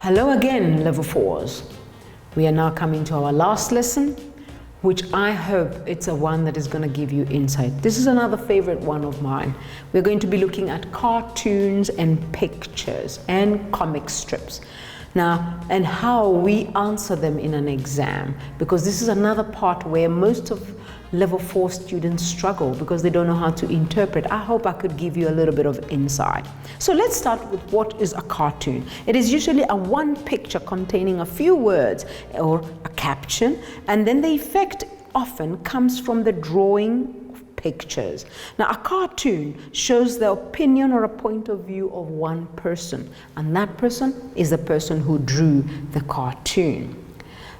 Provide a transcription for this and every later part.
Hello again, level 4s. We are now coming to our last lesson, which I hope it's a one that is going to give you insight. This is another favorite one of mine. We're going to be looking at cartoons and pictures and comic strips. Now, and how we answer them in an exam, because this is another part where most of level 4 students struggle because they don't know how to interpret. I hope I could give you a little bit of insight. So let's start with what is a cartoon. It is usually a one picture containing a few words or a caption, and then the effect often comes from the drawing pictures. Now, a cartoon shows the opinion or a point of view of one person, and that person is the person who drew the cartoon.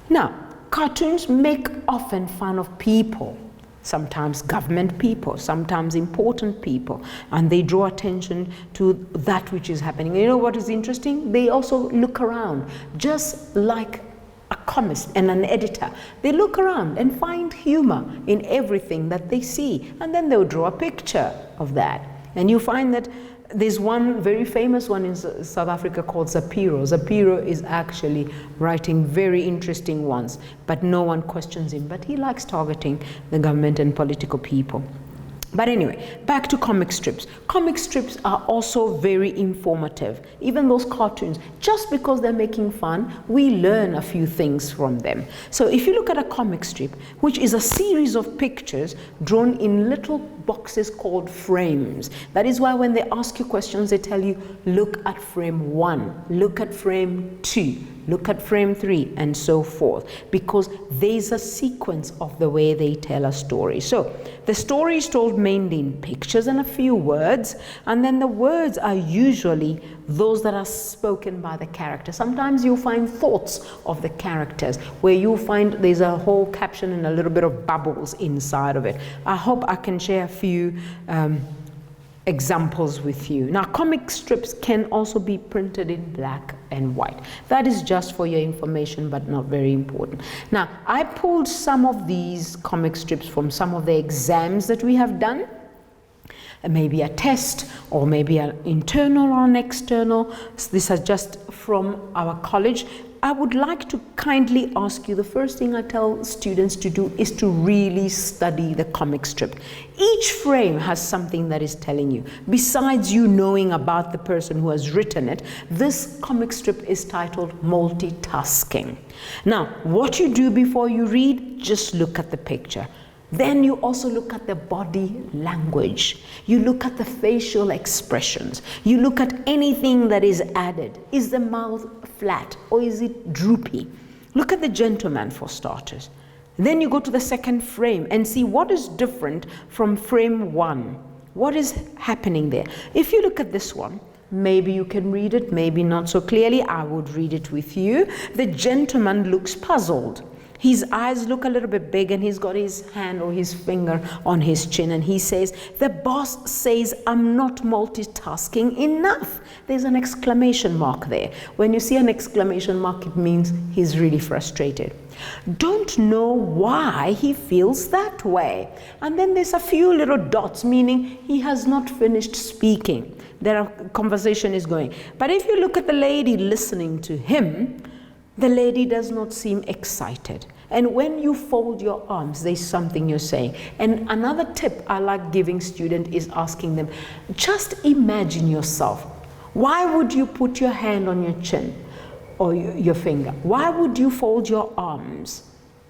Now, cartoons make often fun of people, sometimes government people, sometimes important people, and they draw attention to that which is happening. And you know what is interesting? They also look around, just like a comist and an editor. They look around and find humor in everything that they see, and then they'll draw a picture of that. And you find that there's one very famous one in South Africa called Zapiro. Zapiro is actually writing very interesting ones, but no one questions him. But he likes targeting the government and political people. But anyway, back to comic strips. Comic strips are also very informative. Even those cartoons, just because they're making fun, we learn a few things from them. So if you look at a comic strip, which is a series of pictures drawn in little boxes called frames. That is why when they ask you questions, they tell you, look at frame 1, look at frame 2, look at frame 3, and so forth, because there's a sequence of the way they tell a story. So the story is told mainly in pictures and a few words, and then the words are usually those that are spoken by the character. Sometimes you'll find thoughts of the characters, where you'll find there's a whole caption and a little bit of bubbles inside of it. I hope I can share a few examples with you. Now, comic strips can also be printed in black and white. That is just for your information, but not very important. Now, I pulled some of these comic strips from some of the exams that we have done. Maybe a test, or maybe an internal or an external. So these are just from our college. I would like to kindly ask you, the first thing I tell students to do is to really study the comic strip. Each frame has something that is telling you. Besides you knowing about the person who has written it, this comic strip is titled Multitasking. Now, what you do before you read, just look at the picture. Then you also look at the body language. You look at the facial expressions. You look at anything that is added. Is the mouth flat or is it droopy? Look at the gentleman for starters. Then you go to the second frame and see what is different from frame 1. What is happening there? If you look at this one, maybe you can read it, maybe not so clearly. I would read it with you. The gentleman looks puzzled. His eyes look a little bit big, and he's got his hand or his finger on his chin, and he says, the boss says I'm not multitasking enough. There's an exclamation mark there. When you see an exclamation mark, it means he's really frustrated. Don't know why he feels that way. And then there's a few little dots, meaning he has not finished speaking. Their conversation is going. But if you look at the lady listening to him, the lady does not seem excited. And when you fold your arms, there's something you're saying. And another tip I like giving students is asking them, just imagine yourself. Why would you put your hand on your chin or your finger? Why would you fold your arms?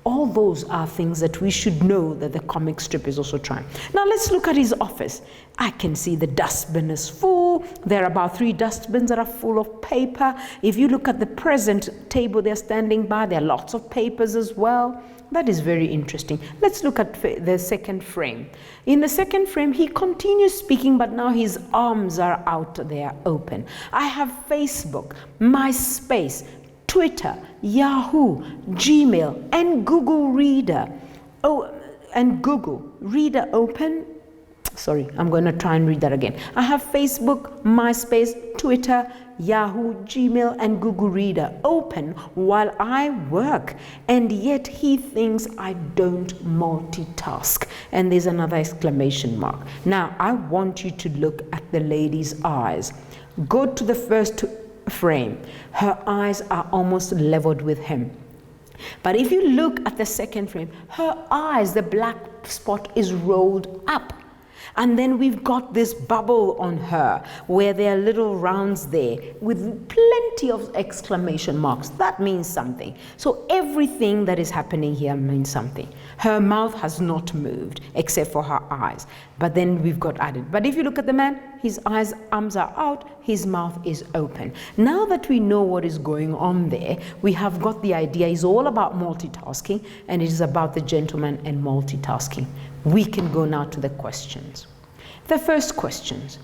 All those are things that we should know that the comic strip is also trying. Now let's look at his office. I can see the dustbin is full. There are about 3 dustbins that are full of paper. If you look at the present table they're standing by, there are lots of papers as well. That is very interesting. Let's look at the second frame. In the second frame, he continues speaking, but now his arms are out there open. I have Facebook, MySpace, Twitter, Yahoo, Gmail, and Google Reader. Oh, and Google Reader open. Sorry, I'm going to try and read that again. I have Facebook, MySpace, Twitter, Yahoo, Gmail, and Google Reader open while I work, and yet he thinks I don't multitask. And there's another exclamation mark. Now, I want you to look at the lady's eyes. Go to the first frame, her eyes are almost leveled with him. But if you look at the second frame, her eyes, the black spot is rolled up. And then we've got this bubble on her where there are little rounds there with plenty of exclamation marks. That means something. So everything that is happening here means something. Her mouth has not moved except for her eyes. But then we've got added. But if you look at the man, his arms are out, his mouth is open. Now that we know what is going on there, we have got the idea. It's all about multitasking, and it is about the gentleman and multitasking. We can go now to the questions. The first questions.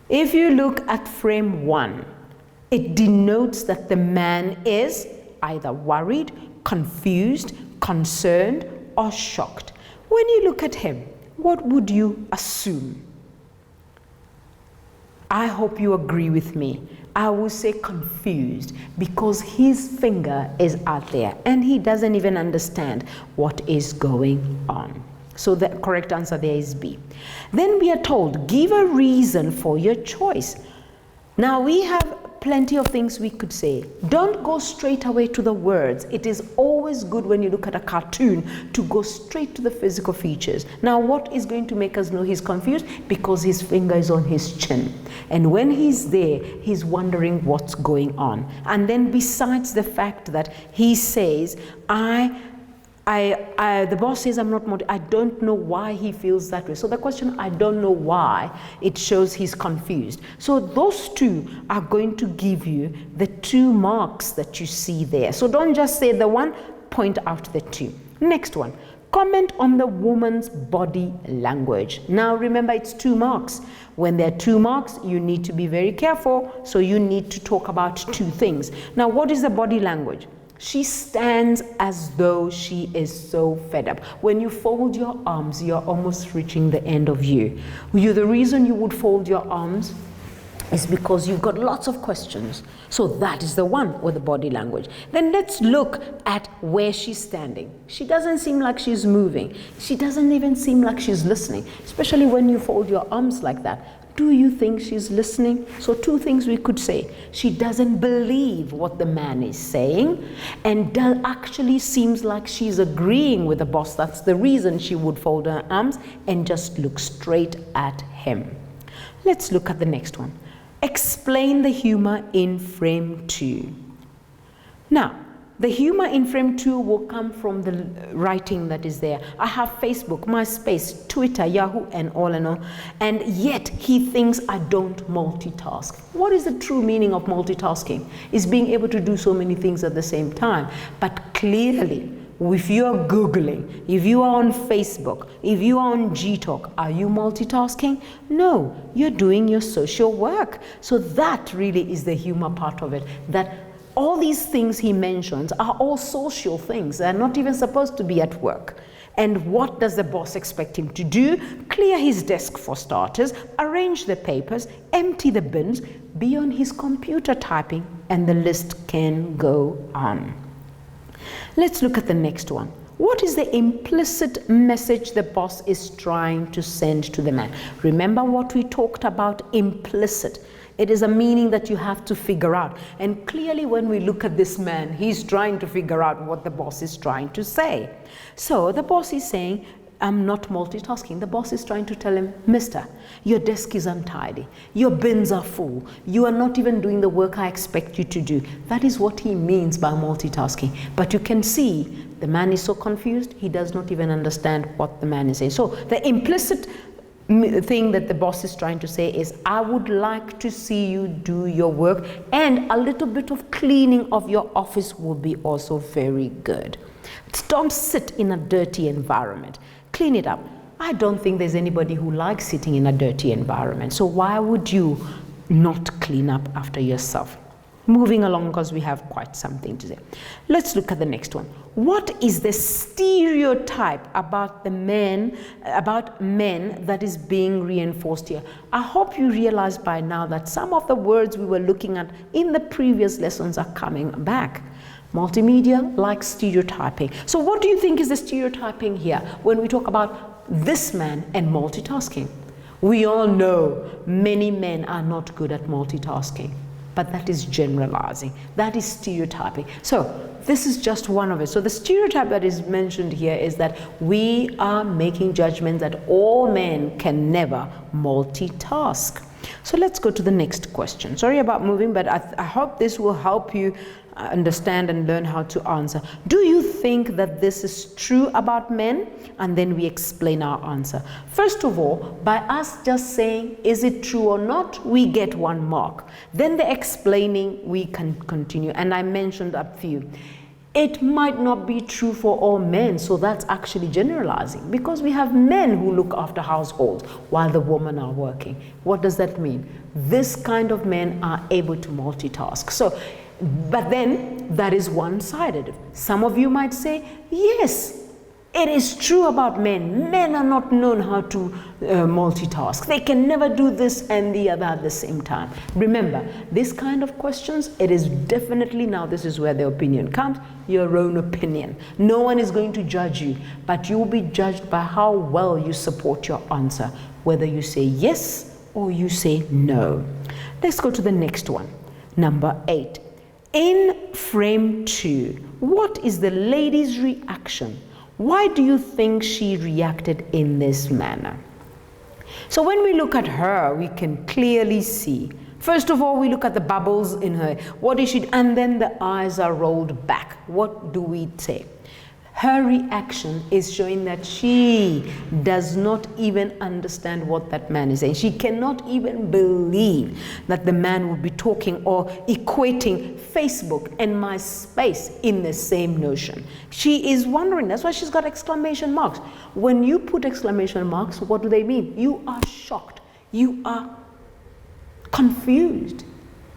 If you look at frame 1, it denotes that the man is either worried, confused, concerned, or shocked. When you look at him, what would you assume? I hope you agree with me. I will say confused, because his finger is out there and he doesn't even understand what is going on. So the correct answer there is B. Then we are told, give a reason for your choice. Now we have plenty of things we could say. Don't go straight away to the words. It is always good when you look at a cartoon to go straight to the physical features. Now what is going to make us know he's confused? Because his finger is on his chin. And when he's there, he's wondering what's going on. And then besides the fact that he says, the boss says I'm not motivated. I don't know why he feels that way. So the question, I don't know why, it shows he's confused. So those two are going to give you the 2 marks that you see there. So don't just say the one, point out the 2. Next one, comment on the woman's body language. Now remember, it's 2 marks. When there are 2 marks, you need to be very careful. So you need to talk about 2 things. Now, what is the body language? She stands as though she is so fed up. When you fold your arms, you're almost reaching the end of you. The reason you would fold your arms is because you've got lots of questions. So that is the one with the body language. Then let's look at where she's standing. She doesn't seem like she's moving. She doesn't even seem like she's listening, especially when you fold your arms like that. Do you think she's listening? So 2 things we could say. She doesn't believe what the man is saying, and actually seems like she's agreeing with the boss. That's the reason she would fold her arms and just look straight at him. Let's look at the next one. Explain the humor in frame 2. Now, the humor in frame 2 will come from the writing that is there. I have Facebook, MySpace, Twitter, Yahoo, and all, and yet he thinks I don't multitask. What is the true meaning of multitasking? Is being able to do so many things at the same time. But clearly, if you are Googling, if you are on Facebook, if you are on Gtalk, are you multitasking? No, you're doing your social work. So that really is the humor part of it, that all these things he mentions are all social things. They're not even supposed to be at work. And what does the boss expect him to do? Clear his desk for starters, arrange the papers, empty the bins, be on his computer typing, and the list can go on. Let's look at the next one. What is the implicit message the boss is trying to send to the man? Remember what we talked about, implicit. It is a meaning that you have to figure out. And clearly when we look at this man, he's trying to figure out what the boss is trying to say. So the boss is saying, I'm not multitasking. The boss is trying to tell him, mister, your desk is untidy. Your bins are full. You are not even doing the work I expect you to do. That is what he means by multitasking. But you can see the man is so confused, he does not even understand what the man is saying. So the implicit thing that the boss is trying to say is, I would like to see you do your work, and a little bit of cleaning of your office will be also very good. Don't sit in a dirty environment. Clean it up. I don't think there's anybody who likes sitting in a dirty environment. So why would you not clean up after yourself? Moving along, because we have quite something to say. Let's look at the next one. What is the stereotype about men that is being reinforced here? I hope you realize by now that some of the words we were looking at in the previous lessons are coming back. Multimedia likes stereotyping. So what do you think is the stereotyping here when we talk about this man and multitasking? We all know many men are not good at multitasking. but that is generalizing. That is stereotyping. So this is just one of it. So the stereotype that is mentioned here is that we are making judgments that all men can never multitask. So let's go to the next question. Sorry about moving, but I hope this will help you understand and learn how to answer. Do you think that this is true about men? And then we explain our answer. First of all, by us just saying, is it true or not, we get 1 mark. Then the explaining, we can continue. And I mentioned a few. It might not be true for all men, so that's actually generalizing, because we have men who look after households while the women are working. What does that mean? This kind of men are able to multitask. So, but then that is one-sided. Some of you might say, yes, it is true about men. Men are not known how to multitask. They can never do this and the other at the same time. Remember, this kind of questions, it is definitely, now this is where the opinion comes, your own opinion. No one is going to judge you, but you will be judged by how well you support your answer, whether you say yes or you say no. Let's go to the next one. Number 8. In frame 2, what is the lady's reaction? Why do you think she reacted in this manner? So when we look at her, we can clearly see. First of all, we look at the bubbles in her. What is she? And then the eyes are rolled back. What do we say? Her reaction is showing that she does not even understand what that man is saying. She cannot even believe that the man would be talking or equating Facebook and MySpace in the same notion. She is wondering. That's why she's got exclamation marks. When you put exclamation marks, what do they mean? You are shocked. You are confused.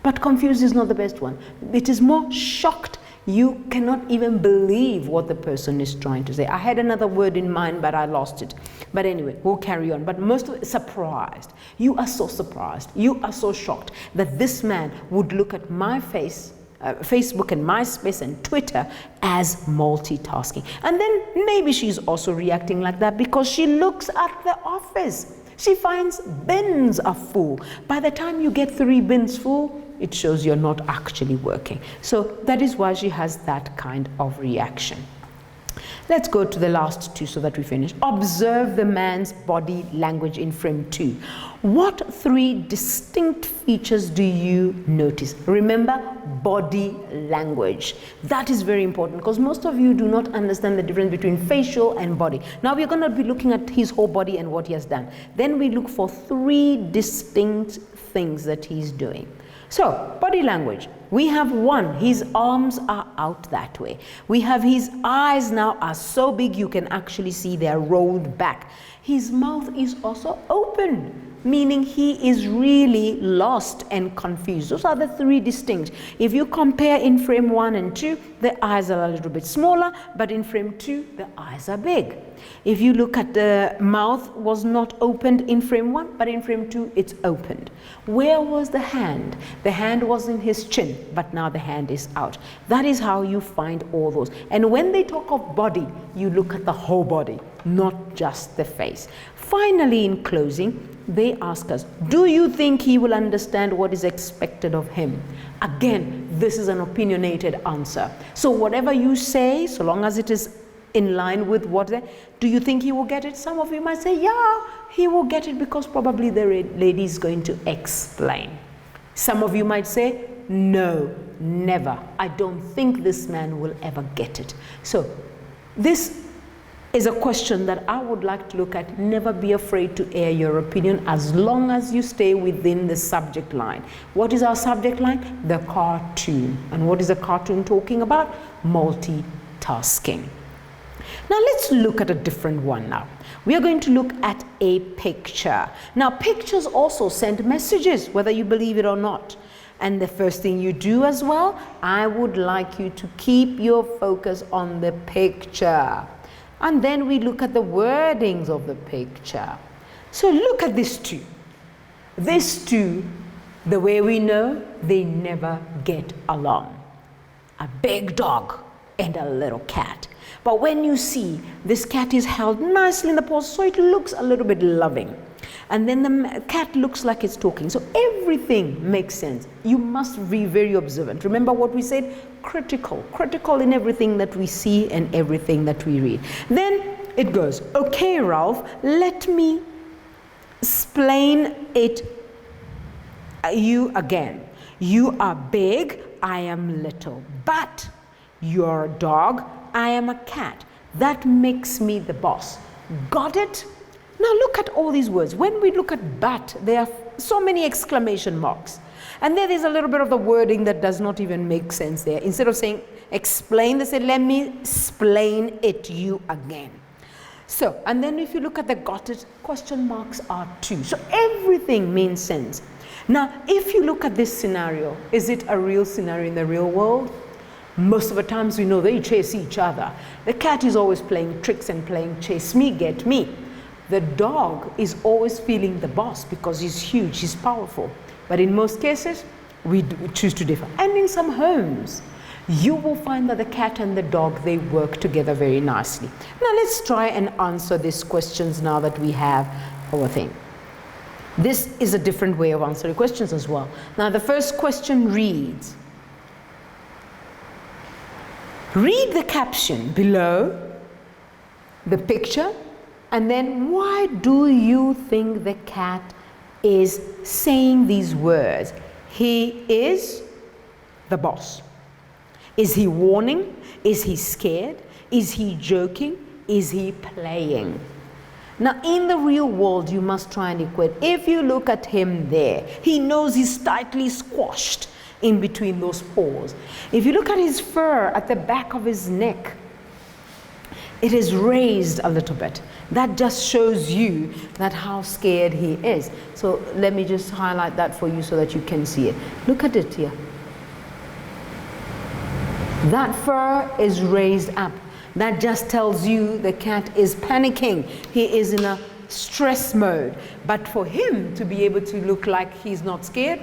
But confused is not the best one. It is more shocked. You cannot even believe what the person is trying to say. I had another word in mind, but I lost it. But anyway, we'll carry on. But most of it, surprised. You are so surprised. You are so shocked that this man would look at my face, Facebook and MySpace and Twitter as multitasking. And then maybe she's also reacting like that because she looks at the office. She finds bins are full. By the time you get 3 bins full, it shows you're not actually working. So that is why she has that kind of reaction. Let's go to the last 2 so that we finish. Observe the man's body language in frame 2. What 3 distinct features do you notice? Remember, body language. That is very important because most of you do not understand the difference between facial and body. Now we're going to be looking at his whole body and what he has done. Then we look for 3 distinct things that he's doing. So, body language. We have 1, his arms are out that way. We have his eyes now are so big you can actually see they're rolled back. His mouth is also open, meaning he is really lost and confused. Those are the 3 distinct. If you compare in frame 1 and 2, the eyes are a little bit smaller, but in frame 2, the eyes are big. If you look at the mouth was not opened in frame 1, but in frame 2, it's opened. Where was the hand? The hand was in his chin, but now the hand is out. That is how you find all those. And when they talk of body, you look at the whole body, not just the face. Finally, in closing, they ask us, do you think he will understand what is expected of him? Again, this is an opinionated answer. So whatever you say, so long as it is in line with what do you think he will get it? Some of you might say, yeah, he will get it because probably the lady is going to explain. Some of you might say, no, never. I don't think this man will ever get it. So this is a question that I would like to look at. Never be afraid to air your opinion as long as you stay within the subject line. What is our subject line? The cartoon. And what is the cartoon talking about? Multitasking. Now let's look at a different one now. We are going to look at a picture. Now pictures also send messages, whether you believe it or not. And the first thing you do as well, I would like you to keep your focus on the picture. And then we look at the wordings of the picture. So look at these 2. These 2, the way we know, they never get along. A big dog and a little cat. But when you see this cat is held nicely in the paws, so it looks a little bit loving. And then the cat looks like it's talking. So everything makes sense. You must be very observant. Remember what we said? Critical in everything that we see and everything that we read. Then it goes, okay, Ralph, let me explain it you again. You are big, I am little, but you're a dog, I am a cat. That makes me the boss. Got it? Now look at all these words. When we look at but, there are so many exclamation marks. And then there's a little bit of the wording that does not even make sense there. Instead of saying explain, they say let me explain it you again. So, and then if you look at the got it, question marks are too. So everything means sense. Now, if you look at this scenario, is it a real scenario in the real world? Most of the times we know they chase each other. The cat is always playing tricks and playing chase me, get me. The dog is always feeling the boss because he's huge, he's powerful. But in most cases, we choose to differ. And in some homes, you will find that the cat and the dog, they work together very nicely. Now let's try and answer these questions now that we have our thing. This is a different way of answering questions as well. Now the first question reads, read the caption below the picture, and then why do you think the cat is saying these words? He is the boss. Is he warning? Is he scared? Is he joking? Is he playing? Now in the real world, you must try and equate. If you look at him there, he knows he's tightly squashed in between those paws. If you look at his fur at the back of his neck, it is raised a little bit. That just shows you that how scared he is. So let me just highlight that for you so that you can see it. Look at it here. That fur is raised up. That just tells you the cat is panicking. He is in a stress mode. But for him to be able to look like he's not scared,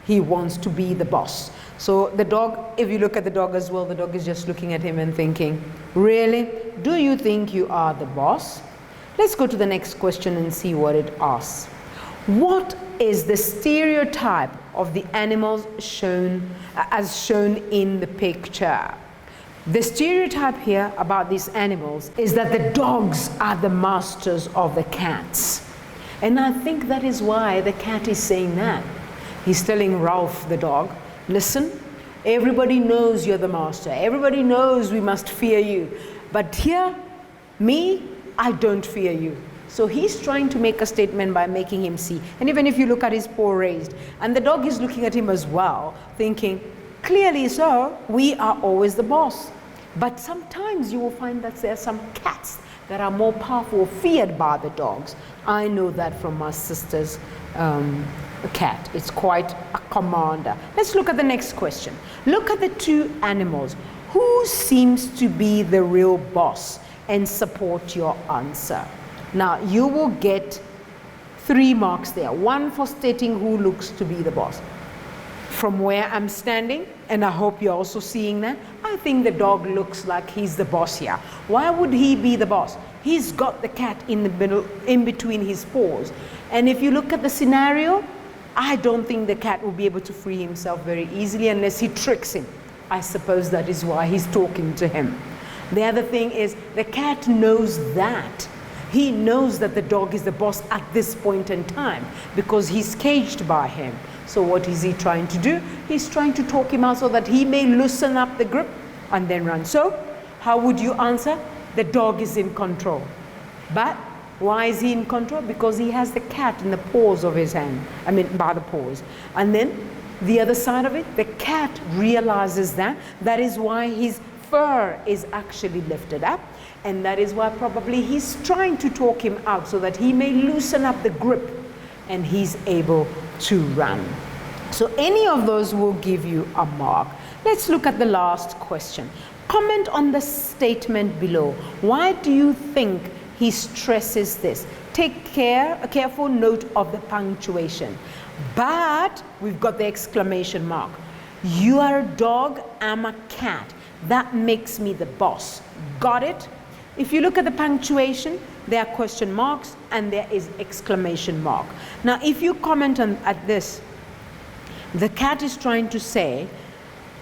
he wants to be the boss. So the dog, if you look at the dog as well, the dog is just looking at him and thinking, really? Do you think you are the boss? Let's go to the next question and see what it asks. What is the stereotype of the animals shown as shown in the picture? The stereotype here about these animals is that the dogs are the masters of the cats. And I think that is why the cat is saying that. He's telling Ralph, the dog, listen, everybody knows you're the master. Everybody knows we must fear you. But here, me, I don't fear you. So he's trying to make a statement by making him see. And even if you look at his paw raised, and the dog is looking at him as well, thinking, clearly so, we are always the boss. But sometimes you will find that there are some cats that are more powerful, feared by the dogs. I know that from my sister's cat. It's quite a commander. Let's look at the next question. Look at the two animals. Who seems to be the real boss? And support your answer. Now you will get 3 marks there. 1 for stating who looks to be the boss. From where I'm standing, and I hope you're also seeing that, I think the dog looks like he's the boss here. Why would he be the boss? He's got the cat in the middle, in between his paws. And if you look at the scenario, I don't think the cat will be able to free himself very easily unless he tricks him. I suppose that is why he's talking to him. The other thing is the cat knows that. He knows that the dog is the boss at this point in time because he's caged by him. So what is he trying to do? He's trying to talk him out so that he may loosen up the grip and then run. So how would you answer? The dog is in control. But why is he in control? Because he has the cat in the paws of his hand. I mean, by the paws. And then the other side of it, the cat realizes that. That is why his fur is actually lifted up, and that is why probably he's trying to talk him out so that he may loosen up the grip and he's able to run. So any of those will give you a mark. Let's look at the last question. Comment on the statement below. Why do you think he stresses this? Take a careful note of the punctuation. But we've got the exclamation mark. You are a dog, I'm a cat. That makes me the boss. Got it? If you look at the punctuation, there are question marks and there is exclamation mark. Now, if you comment at this, the cat is trying to say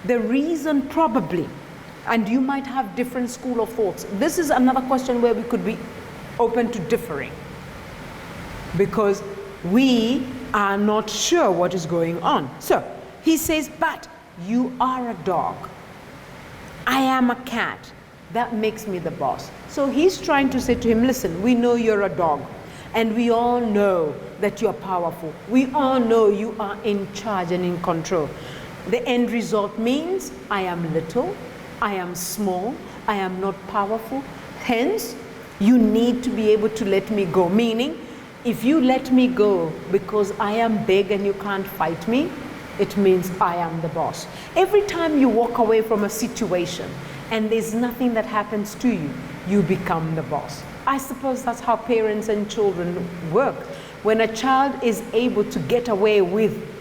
the reason probably, and you might have different school of thoughts. This is another question where we could be open to differing, because we are not sure what is going on. So he says, but you are a dog. I am a cat. That makes me the boss. So he's trying to say to him, listen, we know you're a dog, and we all know that you're powerful. We all know you are in charge and in control. The end result means I am little, I am small, I am not powerful. Hence, you need to be able to let me go. Meaning, if you let me go because I am big and you can't fight me, it means I am the boss. Every time you walk away from a situation and there's nothing that happens to you, you become the boss. I suppose that's how parents and children work. When a child is able to get away with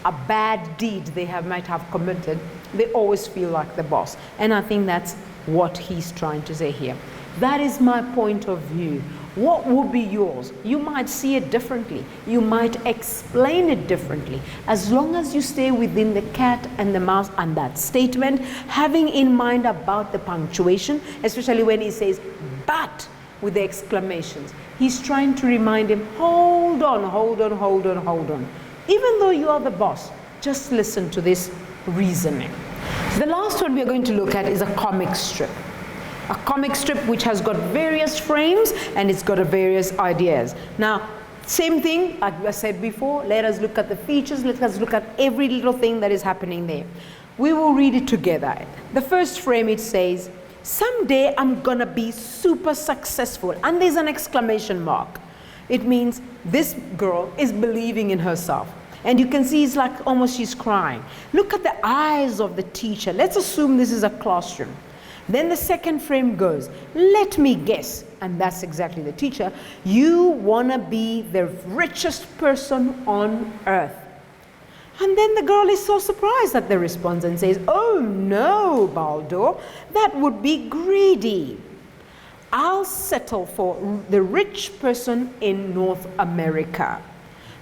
a bad deed they might have committed, they always feel like the boss. And I think that's what he's trying to say here. That is my point of view. What would be yours? You might see it differently. You might explain it differently. As long as you stay within the cat and the mouse and that statement, having in mind about the punctuation, especially when he says, but, with the exclamations. He's trying to remind him, hold on, hold on, hold on, hold on. Even though you are the boss, just listen to this reasoning. The last one we're going to look at is a comic strip. A comic strip which has got various frames and it's got various ideas. Now, same thing, like I said before, let us look at the features, let us look at every little thing that is happening there. We will read it together. The first frame, it says, someday I'm gonna be super successful, and there's an exclamation mark. It means this girl is believing in herself. And you can see it's like almost she's crying. Look at the eyes of the teacher. Let's assume this is a classroom. Then the second frame goes, let me guess, and that's exactly the teacher, you wanna be the richest person on earth. And then the girl is so surprised at the response and says, oh no, Baldo, that would be greedy. I'll settle for the rich person in North America.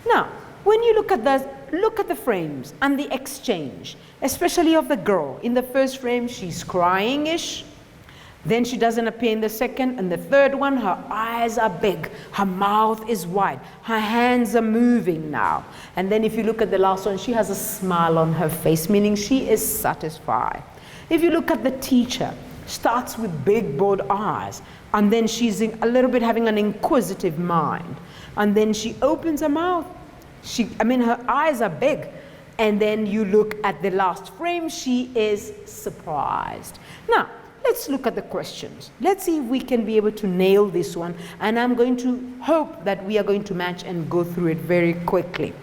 Now, when you look at the frames and the exchange, especially of the girl. In the first frame, she's crying-ish. Then she doesn't appear in the second. And the third one, her eyes are big. Her mouth is wide. Her hands are moving now. And then if you look at the last one, she has a smile on her face, meaning she is satisfied. If you look at the teacher, starts with big, bold eyes. And then she's a little bit having an inquisitive mind. And then she opens her mouth. Her eyes are big. And then you look at the last frame, she is surprised. Now, let's look at the questions. Let's see if we can be able to nail this one. And I'm going to hope that we are going to match and go through it very quickly.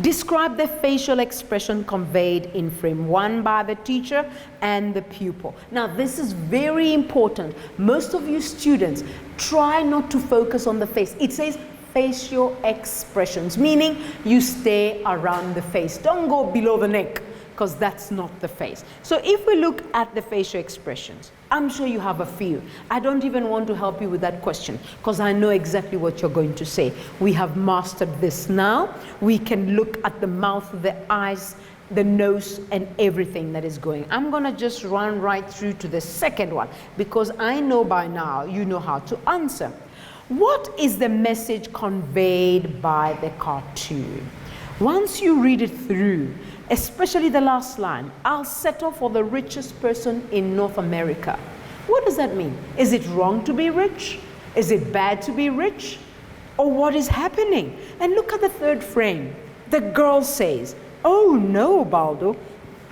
Describe the facial expression conveyed in frame 1 by the teacher and the pupil. Now, this is very important. Most of you students, try not to focus on the face. It says facial expressions, meaning you stay around the face. Don't go below the neck, because that's not the face. So if we look at the facial expressions, I'm sure you have a few. I don't even want to help you with that question, because I know exactly what you're going to say. We have mastered this now. We can look at the mouth, the eyes, the nose, and everything that is going. I'm gonna just run right through to the second one, because I know by now you know how to answer. What is the message conveyed by the cartoon? Once you read it through, especially the last line, I'll settle for the richest person in North America. What does that mean? Is it wrong to be rich? Is it bad to be rich? Or what is happening? And look at the third frame. The girl says, oh no, Baldo,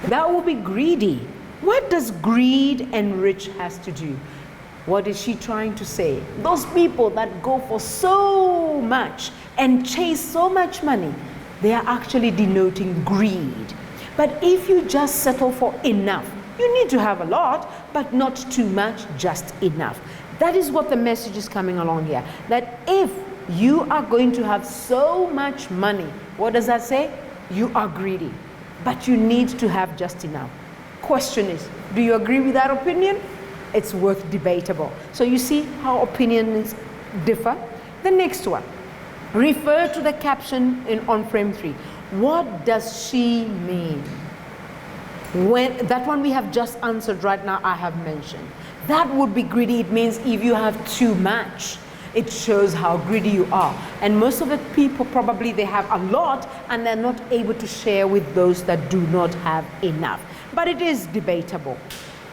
that will be greedy. What does greed and rich has to do? What is she trying to say? Those people that go for so much and chase so much money, they are actually denoting greed. But if you just settle for enough, you need to have a lot, but not too much, just enough. That is what the message is coming along here. That if you are going to have so much money, what does that say? You are greedy, but you need to have just enough. Question is, do you agree with that opinion? it's worth debatable. So you see how opinions differ. The next one, refer to the caption on frame 3. What does she mean? When that one we have just answered right now, I have mentioned. That would be greedy. It means if you have too much, it shows how greedy you are. And most of the people probably they have a lot and they're not able to share with those that do not have enough. But it is debatable.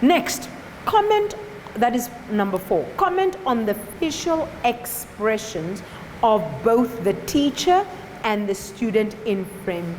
Next, comment, that is number 4. Comment on the facial expressions of both the teacher and the student in frame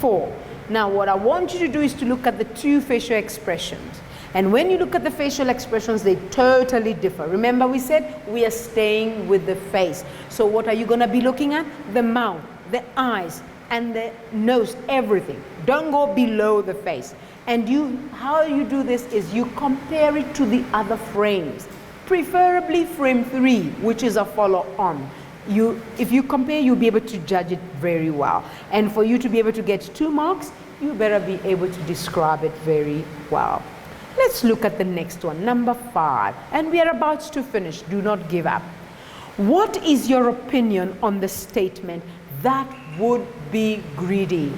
4. Now what I want you to do is to look at the 2 facial expressions. And when you look at the facial expressions, they totally differ. Remember we said we are staying with the face. So what are you going to be looking at? The mouth, the eyes, and the nose, everything. Don't go below the face. And how you do this is you compare it to the other frames. Preferably frame 3, which is a follow-on. If you compare, you'll be able to judge it very well. And for you to be able to get 2 marks, you better be able to describe it very well. Let's look at the next one, number 5. And we are about to finish. Do not give up. What is your opinion on the statement, that would be greedy?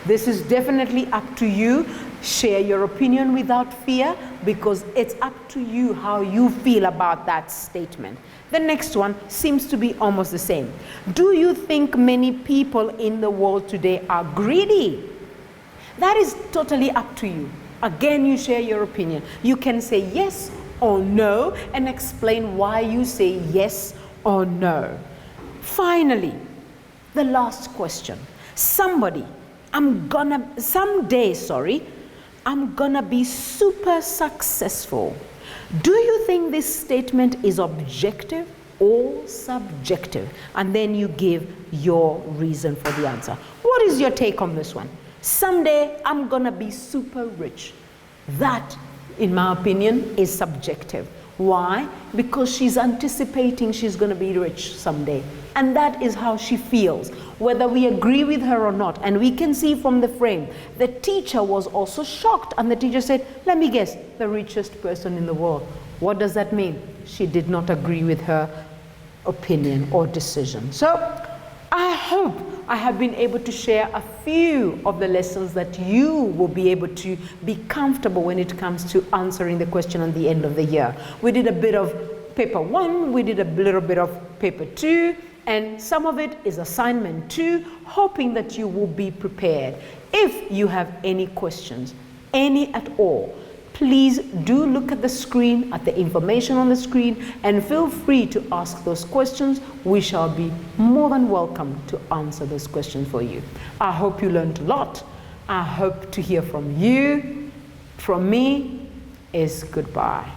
This is definitely up to you. Share your opinion without fear, because it's up to you how you feel about that statement. The next one seems to be almost the same. Do you think many people in the world today are greedy? That is totally up to you. Again, you share your opinion. You can say yes or no and explain why you say yes or no. Finally, the last question. Someday, I'm gonna be super successful. Do you think this statement is objective or subjective? And then you give your reason for the answer. What is your take on this one? Someday I'm gonna be super rich. That, in my opinion, is subjective. Why? Because she's anticipating she's gonna be rich someday. And that is how she feels, whether we agree with her or not. And we can see from the frame, the teacher was also shocked. And the teacher said, let me guess, the richest person in the world. What does that mean? She did not agree with her opinion or decision. So I hope I have been able to share a few of the lessons that you will be able to be comfortable when it comes to answering the question at the end of the year. We did a bit of paper 1, we did a little bit of paper 2, and some of it is assignment 2, hoping that you will be prepared. If you have any questions, any at all, please do look at the screen, at the information on the screen, and feel free to ask those questions. We shall be more than welcome to answer those questions for you. I hope you learned a lot. I hope to hear from you. From me is goodbye.